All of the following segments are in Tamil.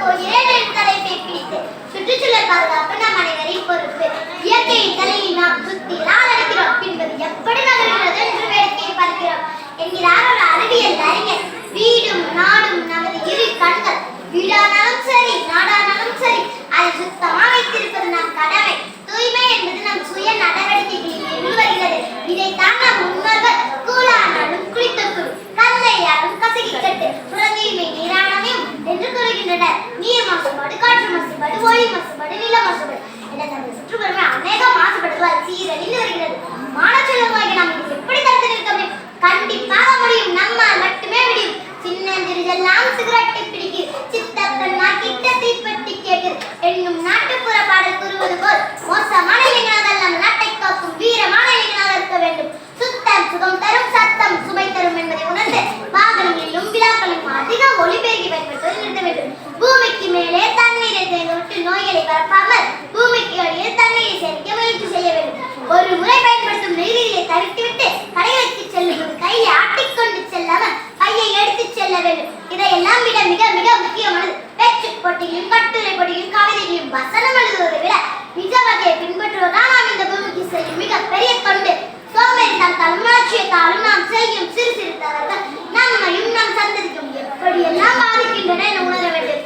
போகிறேன் என் தலைப்பை பிடித்து. சுற்றுச்சூழல் பாதுகாப்பு நம் அனைவரின் பொறுப்பு. இயற்கையின் தலையில் நாம் சுத்தி அடிக்கிறோம், பின்பது எப்படி நகர்கிறது என்று வேடிக்கையை பார்க்கிறோம் என்கிறார் ஒரு அறிவியல் அறிஞர். வீடும் நாடும் நமது இரு கண்கள். வீடானாலும் சரி, நாடானாலும் சரி, அதை சுத்தமாக வைத்திருப்பது நம் கடமை. தூய்மை என்பது நம் சுய நடவடிக்கைகளில் இருந்து வருகிறது. இதைத்தான் நம் முன்னோர்கள் கூழானாலும் குளித்தக்குள், கல்லையாலும் கசகிக்கட்டு, புறந்தூய்மை நீரானமையும் என்று கூறுகின்றனர். நீர் மாசுபாடு, காற்று மாசுபாடு, ஒளி மாசுபாடு, நில மாசுபாடு என நமது சுற்றுப்புறமே அநேக மாசுபடுவதால் சீரழிந்து வருகிறது. மானச்செல்வமாகி நாம் இது எப்படி தடுத்து நிற்க முடியும்? கண்டிப்பாக முடியும். நம்மால் மட்டுமே முடியும். சின்னஞ்சிறிதெல்லாம் சிகரெட்டை பிடிக்குது, சித்தக்கண்ணா கிட்ட தீப்பெட்டி கேட்குது என்னும் நாட்டுப்புற பாடல் கூறுவது போல் மோசமான இளைஞர்கள் நம் நாட்டை காக்கும் வீரமான இளைஞராக இருக்க வேண்டும். சுத்தம் சுகம் தரும், சத்தம் சுவை தரும் என்பதை உணர்ந்து வாகனங்களிலும் விழாக்களிலும் அதிக ஒளிபெருக்கி பயன்படுத்துவதை நிறுத்த வேண்டும். பூமிக்கு மேலே தண்ணீரை தேங்க விட்டு நோய்களை பரப்பாமல் பூமிக்கு அடியில் தண்ணீரை சேமிக்க முயற்சி செய்ய வேண்டும். ஒரு முறை பயன்படுத்தும் நெகிழியை தவிர்த்துவிட்டு கடைகளுக்கு செல்லும் போது கையை ஆட்டிக்கொண்டு செல்லாமல் கையை எடுத்து செல்ல வேண்டும். இதையெல்லாம் விட மிக மிக முக்கியமானது பேச்சு போட்டியிலும் கட்டுரை போட்டியிலும் கவிதையிலும் வசனம் எழுதுவதை விட நிஜ வகையை பின்பற்றுவதுதான் நாம் இந்த பூமிக்கு செய்யும் மிகப்பெரிய தொண்டு. சோம்பேறித்தனத்தாலும் அலட்சியத்தாலும் நாம் செய்யும் சிறு சிறு தவறுகள் நம்மையும் நம் சந்ததிக்கும் எப்படியெல்லாம் பாதிக்கின்றன என உணர வேண்டும்.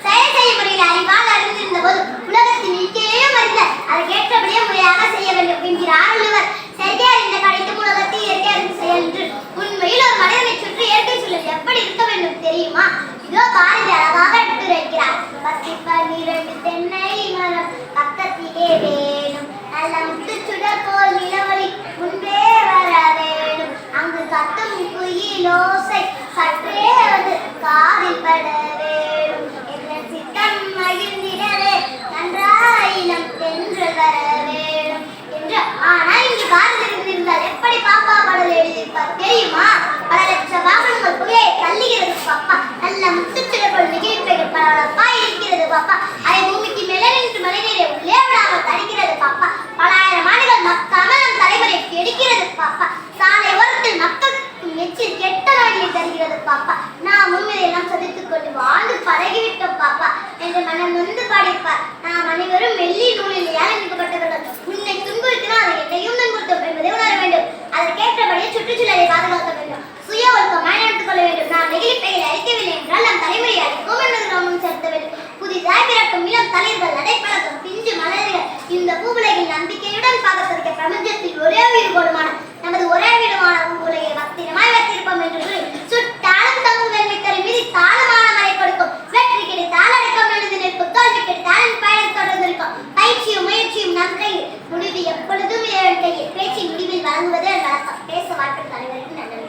செயல் செய்முறையில் அறிவால் அறிந்திருந்த போது உலகத்தின் இயற்கையையும் அறிந்த அதற்கேற்றபடியே முறையாக செய்ய வேண்டும் என்கிறார் வள்ளுவர். செயற்கை அறிந்த கடைத்தும் உலகத்தை இயற்கை அறிந்து செயல் என்று. உண்மையில் ஒரு மனிதனை சுற்றி இயற்கை சூழல் எப்படி இருக்க வேண்டும் தெரியுமா? இதோ பாரதி அழகாக எடுத்துரைக்கிறார். பத்தி பன்னிரண்டு தென்னை மரம் பக்கத்திலே வேணும், நல்ல முத்துச்சுடர் போல் நிலவொளி முன்பே வர வேணும், அங்கு கத்தும் குயிலோசை சற்றே வந்து காதில் பட வேணும், எங்கள் சித்தம் மகிழ்ந்திடவே நன்றாயினம் என்று வர வேணும் என்று. ஆனால் இங்கு பாரதி இருந்திருந்தால் எப்படி பாப்பா பாடல் எழுதியிருப்பார் தெரியுமா? பல லட்சம் வாகனங்கள் புகையை தள்ளுகிறது பாப்பா, நல்ல முத்துச்சுடர் போல் நிகழ்ப்பைகள் பரவலப்பா இருக்கிறது பாப்பா, அதை பூமிக்கு மேலே நின்று மழை நீரை உள்ளே விடாமல் தடுக்கிறது பாப்பா, பல ஆயிரம் ஆண்டுகள் மக்காமல் நம் தலைமுறை கெடுக்கிறது பாப்பா, சாலை ஓரத்தில் மக்களுக்கு எச்சில் கெட்ட நோயை தருகிறது பாப்பா, நாமும் இதையெல்லாம் சதித்துக் கொண்டு வாழ்ந்து பழகிவிட்டோம் பாப்பா என்று மனம் நொந்து பாடிப்பார். நாம் அனைவரும் வெள்ளி நூலில் இணைக்கப்பட்டவர்கள். உன்னை துன்புறுத்தினால் அதை என்னையும் துன்புறுத்தும் என்பதை உணர வேண்டும். அதற்கேற்றபடியே சுற்றுச்சூழலை பாதுகாக்க வேண்டும். சுய ஒழுக்கமாய் நடத்துக் கொள்ள வேண்டும். நாம் நெகிழிப்பைகளை அழிக்கவில்லை என்றால் நம் தலைமுறையை அழிக்கும் என்பது கவனம் செலுத்த வேண்டும். புதிதாய் பிறக்கும் இளம் தளிர்கள், நடைப்பழக்கம், பிஞ்சு மலர்கள் இந்த பூவுலகில் நம்பிக்கையுடன் பார்க்க பிரபஞ்சத்தில் ஒரே உயிர்கோடுமான நமது ஒரே வீடுமான பூவுலகை பத்திரமாய் வைத்திருப்போம் என்று கூறி சுட்டாலும் தங்கும் வெள்ளை தரை மீது தாளமான மழை கொடுக்கும். வெற்றி கிடைத்தால் அடக்கம் எழுந்து நிற்கும், தோல்வி கிடைத்தால் பயணம் தொடர்ந்து இருக்கும். பயிற்சியும் முயற்சியும் நம் கையில், முடிவு எப்பொழுதும் கையில். பேச்சின் முடிவில் வழங்குவது வழக்கம். பேச வாய்ப்பு தலைவருக்கு நன்றி.